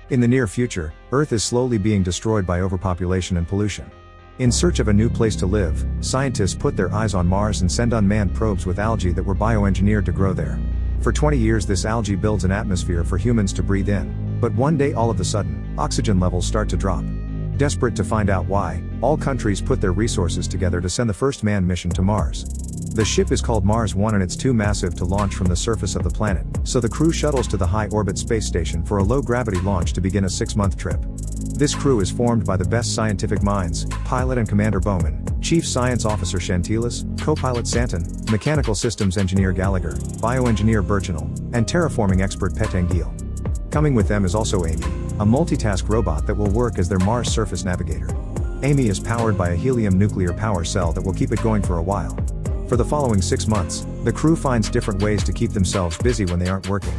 In the near future, Earth is slowly being destroyed by overpopulation and pollution. In search of a new place to live, scientists put their eyes on Mars and send unmanned probes with algae that were bioengineered to grow there. For 20 years this algae builds an atmosphere for humans to breathe in, but one day all of a sudden, oxygen levels start to drop. Desperate to find out why, all countries put their resources together to send the first manned mission to Mars. The ship is called Mars 1 and it's too massive to launch from the surface of the planet, so the crew shuttles to the high-orbit space station for a low-gravity launch to begin a 6-month trip. This crew is formed by the best scientific minds, pilot and Commander Bowman, Chief Science Officer Shantilas, co-pilot Santon, Mechanical Systems Engineer Gallagher, Bioengineer Burchinal, and Terraforming expert Petengil. Coming with them is also Amy, a multitask robot that will work as their Mars surface navigator. Amy is powered by a helium nuclear power cell that will keep it going for a while. For the following 6 months, the crew finds different ways to keep themselves busy when they aren't working.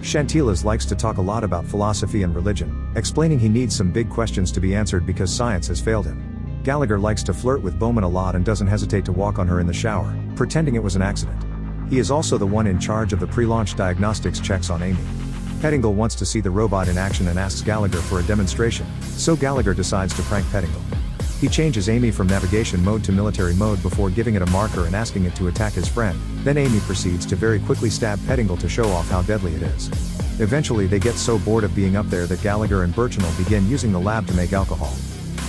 Shantilas likes to talk a lot about philosophy and religion, explaining he needs some big questions to be answered because science has failed him. Gallagher likes to flirt with Bowman a lot and doesn't hesitate to walk on her in the shower, pretending it was an accident. He is also the one in charge of the pre-launch diagnostics checks on Amy. Pettengill wants to see the robot in action and asks Gallagher for a demonstration, so Gallagher decides to prank Pettengill. He changes Amy from navigation mode to military mode before giving it a marker and asking it to attack his friend, then Amy proceeds to very quickly stab Pettengill to show off how deadly it is. Eventually they get so bored of being up there that Gallagher and Burchinal begin using the lab to make alcohol.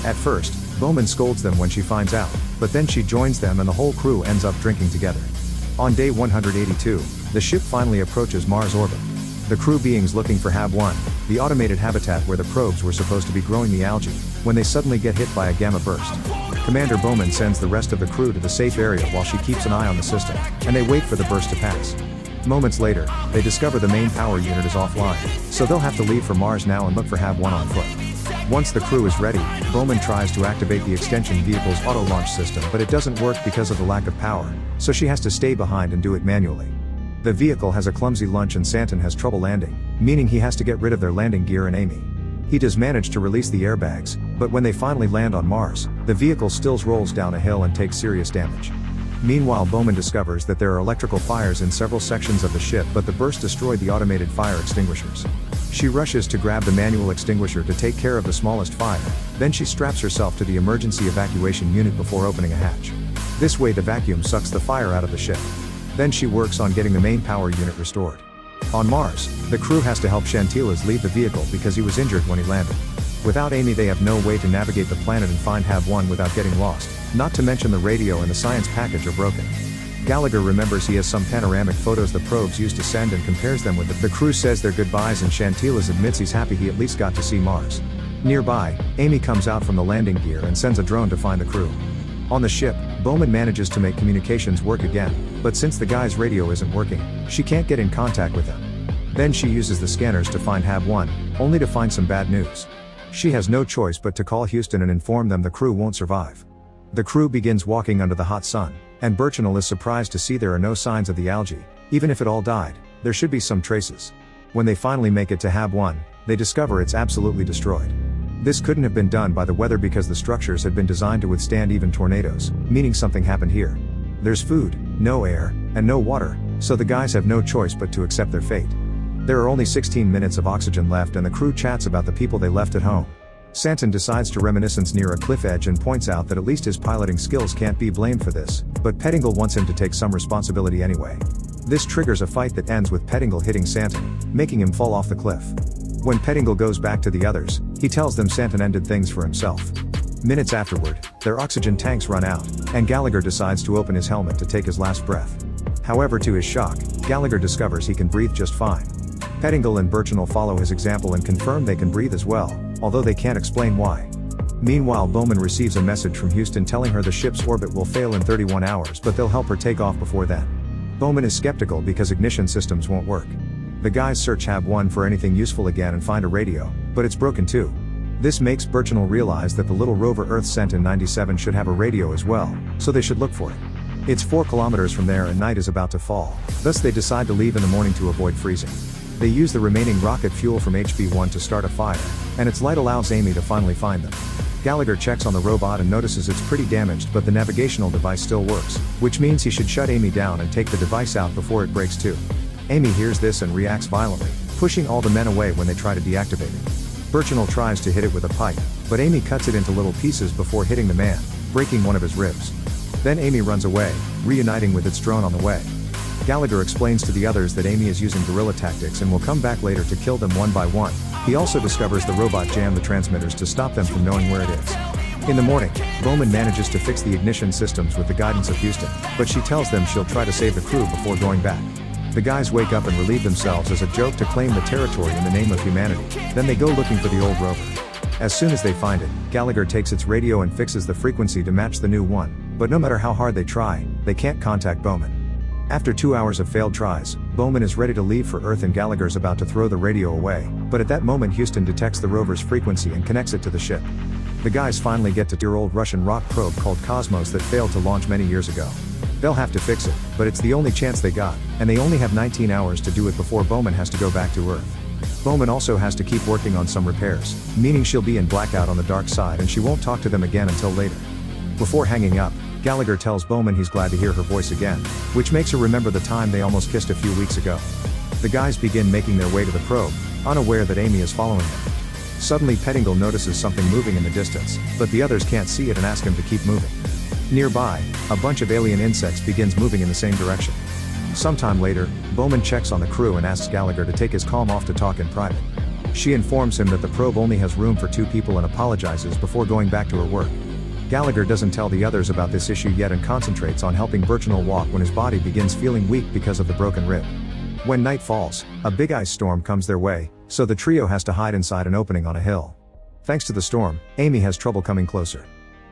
At first, Bowman scolds them when she finds out, but then she joins them and the whole crew ends up drinking together. On day 182, the ship finally approaches Mars orbit. The crew beings looking for HAB-1, the automated habitat where the probes were supposed to be growing the algae, when they suddenly get hit by a gamma burst. Commander Bowman sends the rest of the crew to the safe area while she keeps an eye on the system, and they wait for the burst to pass. Moments later, they discover the main power unit is offline, so they'll have to leave for Mars now and look for HAB-1 on foot. Once the crew is ready, Bowman tries to activate the extension vehicle's auto-launch system but it doesn't work because of the lack of power, so she has to stay behind and do it manually. The vehicle has a clumsy launch and Santon has trouble landing, meaning he has to get rid of their landing gear and Amy. He does manage to release the airbags, but when they finally land on Mars, the vehicle still rolls down a hill and takes serious damage. Meanwhile Bowman discovers that there are electrical fires in several sections of the ship but the burst destroyed the automated fire extinguishers. She rushes to grab the manual extinguisher to take care of the smallest fire, then she straps herself to the emergency evacuation unit before opening a hatch. This way the vacuum sucks the fire out of the ship. Then she works on getting the main power unit restored. On Mars, the crew has to help Shantilas leave the vehicle because he was injured when he landed. Without Amy they have no way to navigate the planet and find HAB-1 without getting lost, not to mention the radio and the science package are broken. Gallagher remembers he has some panoramic photos the probes used to send and compares them with the crew says their goodbyes and Shantilas admits he's happy he at least got to see Mars. Nearby, Amy comes out from the landing gear and sends a drone to find the crew. On the ship, Bowman manages to make communications work again, but since the guy's radio isn't working, she can't get in contact with him. Then she uses the scanners to find HAB-1, only to find some bad news. She has no choice but to call Houston and inform them the crew won't survive. The crew begins walking under the hot sun, and Burchinal is surprised to see there are no signs of the algae. Even if it all died, there should be some traces. When they finally make it to HAB-1, they discover it's absolutely destroyed. This couldn't have been done by the weather because the structures had been designed to withstand even tornadoes, meaning something happened here. There's food, no air, and no water, so the guys have no choice but to accept their fate. There are only 16 minutes of oxygen left and the crew chats about the people they left at home. Santon decides to reminiscence near a cliff edge and points out that at least his piloting skills can't be blamed for this, but Pettengill wants him to take some responsibility anyway. This triggers a fight that ends with Pettengill hitting Santon, making him fall off the cliff. When Pettengill goes back to the others, he tells them Santon ended things for himself. Minutes afterward, their oxygen tanks run out, and Gallagher decides to open his helmet to take his last breath. However, to his shock, Gallagher discovers he can breathe just fine. Pettengill and Burchinal follow his example and confirm they can breathe as well, although they can't explain why. Meanwhile Bowman receives a message from Houston telling her the ship's orbit will fail in 31 hours but they'll help her take off before then. Bowman is skeptical because ignition systems won't work. The guys search HAB-1 for anything useful again and find a radio, but it's broken too. This makes Burchinal realize that the little rover Earth sent in '97 should have a radio as well, so they should look for it. It's 4 kilometers from there and night is about to fall, thus they decide to leave in the morning to avoid freezing. They use the remaining rocket fuel from HB-1 to start a fire, and its light allows Amy to finally find them. Gallagher checks on the robot and notices it's pretty damaged but the navigational device still works, which means he should shut Amy down and take the device out before it breaks too. Amy hears this and reacts violently, pushing all the men away when they try to deactivate it. Birchinal tries to hit it with a pipe, but Amy cuts it into little pieces before hitting the man, breaking one of his ribs. Then Amy runs away, reuniting with its drone on the way. Gallagher explains to the others that Amy is using guerrilla tactics and will come back later to kill them one by one. He also discovers the robot jammed the transmitters to stop them from knowing where it is. In the morning, Bowman manages to fix the ignition systems with the guidance of Houston, but she tells them she'll try to save the crew before going back. The guys wake up and relieve themselves as a joke to claim the territory in the name of humanity. Then they go looking for the old rover. As soon as they find it, Gallagher takes its radio and fixes the frequency to match the new one, but no matter how hard they try, they can't contact Bowman. After 2 hours of failed tries, Bowman is ready to leave for Earth and Gallagher's about to throw the radio away, but at that moment Houston detects the rover's frequency and connects it to the ship. The guys finally get to your old Russian rock probe called Cosmos that failed to launch many years ago. They'll have to fix it, but it's the only chance they got, and they only have 19 hours to do it before Bowman has to go back to Earth. Bowman also has to keep working on some repairs, meaning she'll be in blackout on the dark side and she won't talk to them again until later. Before hanging up, Gallagher tells Bowman he's glad to hear her voice again, which makes her remember the time they almost kissed a few weeks ago. The guys begin making their way to the probe, unaware that Amy is following them. Suddenly Pettingill notices something moving in the distance, but the others can't see it and ask him to keep moving. Nearby, a bunch of alien insects begins moving in the same direction. Sometime later, Bowman checks on the crew and asks Gallagher to take his comm off to talk in private. She informs him that the probe only has room for 2 people and apologizes before going back to her work. Gallagher doesn't tell the others about this issue yet and concentrates on helping Birchinal walk when his body begins feeling weak because of the broken rib. When night falls, a big ice storm comes their way, so the trio has to hide inside an opening on a hill. Thanks to the storm, Amy has trouble coming closer.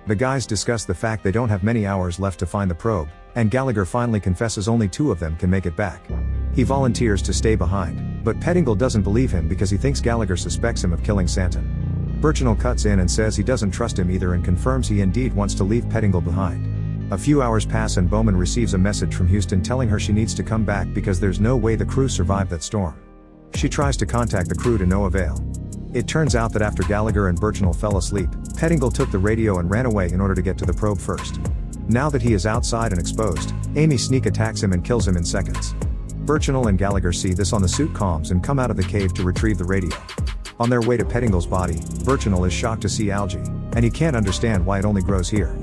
The guys discuss the fact they don't have many hours left to find the probe, and Gallagher finally confesses only 2 of them can make it back. He volunteers to stay behind, but Pettingill doesn't believe him because he thinks Gallagher suspects him of killing Santon. Birchinal cuts in and says he doesn't trust him either and confirms he indeed wants to leave Pettingill behind. A few hours pass and Bowman receives a message from Houston telling her she needs to come back because there's no way the crew survived that storm. She tries to contact the crew to no avail. It turns out that after Gallagher and Birchinal fell asleep, Pettingill took the radio and ran away in order to get to the probe first. Now that he is outside and exposed, Amy sneak attacks him and kills him in seconds. Birchinal and Gallagher see this on the suit comms and come out of the cave to retrieve the radio. On their way to Pettingill's body, Birchinal is shocked to see algae, and he can't understand why it only grows here.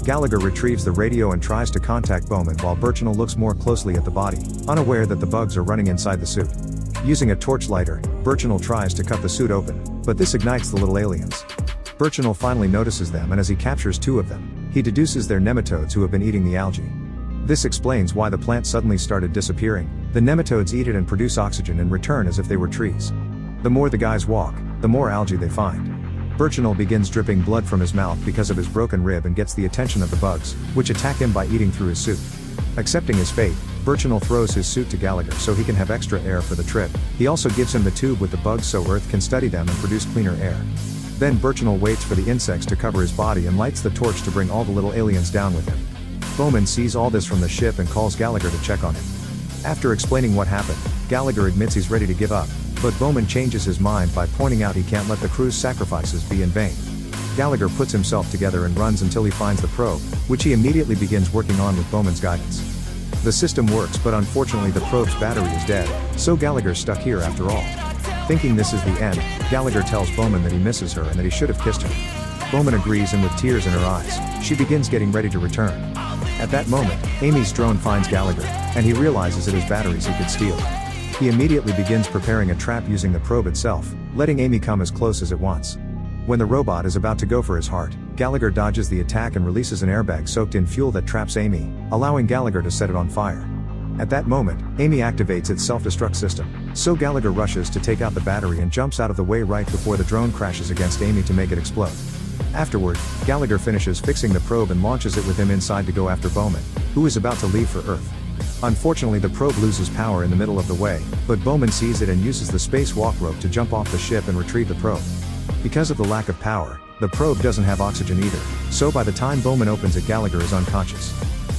Gallagher retrieves the radio and tries to contact Bowman while Birchinal looks more closely at the body, unaware that the bugs are running inside the suit. Using a torchlighter, Birchinal tries to cut the suit open, but this ignites the little aliens. Birchinal finally notices them and as he captures 2 of them, he deduces they're nematodes who have been eating the algae. This explains why the plant suddenly started disappearing. The nematodes eat it and produce oxygen in return as if they were trees. The more the guys walk, the more algae they find. Birchinal begins dripping blood from his mouth because of his broken rib and gets the attention of the bugs, which attack him by eating through his suit. Accepting his fate, Birchinal throws his suit to Gallagher so he can have extra air for the trip. He also gives him the tube with the bugs so Earth can study them and produce cleaner air. Then Birchinal waits for the insects to cover his body and lights the torch to bring all the little aliens down with him. Bowman sees all this from the ship and calls Gallagher to check on him. After explaining what happened, Gallagher admits he's ready to give up, but Bowman changes his mind by pointing out he can't let the crew's sacrifices be in vain. Gallagher puts himself together and runs until he finds the probe, which he immediately begins working on with Bowman's guidance. The system works, but unfortunately the probe's battery is dead, so Gallagher's stuck here after all. Thinking this is the end, Gallagher tells Bowman that he misses her and that he should have kissed her. Bowman agrees and with tears in her eyes, she begins getting ready to return. At that moment, Amy's drone finds Gallagher, and he realizes it is batteries he could steal. He immediately begins preparing a trap using the probe itself, letting Amy come as close as it wants. When the robot is about to go for his heart, Gallagher dodges the attack and releases an airbag soaked in fuel that traps Amy, allowing Gallagher to set it on fire. At that moment, Amy activates its self-destruct system, so Gallagher rushes to take out the battery and jumps out of the way right before the drone crashes against Amy to make it explode. Afterward, Gallagher finishes fixing the probe and launches it with him inside to go after Bowman, who is about to leave for Earth. Unfortunately, the probe loses power in the middle of the way, but Bowman sees it and uses the spacewalk rope to jump off the ship and retrieve the probe. Because of the lack of power, the probe doesn't have oxygen either, so by the time Bowman opens it, Gallagher is unconscious.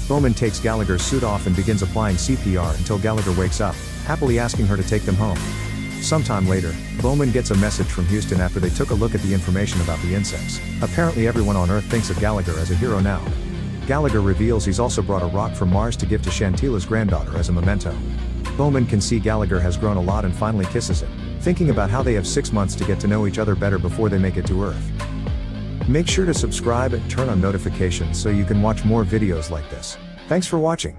Bowman takes Gallagher's suit off and begins applying CPR until Gallagher wakes up, happily asking her to take them home. Sometime later, Bowman gets a message from Houston after they took a look at the information about the insects. Apparently everyone on Earth thinks of Gallagher as a hero now. Gallagher reveals he's also brought a rock from Mars to give to Shantila's granddaughter as a memento. Bowman can see Gallagher has grown a lot and finally kisses him, thinking about how they have 6 months to get to know each other better before they make it to Earth. Make sure to subscribe and turn on notifications so you can watch more videos like this. Thanks for watching.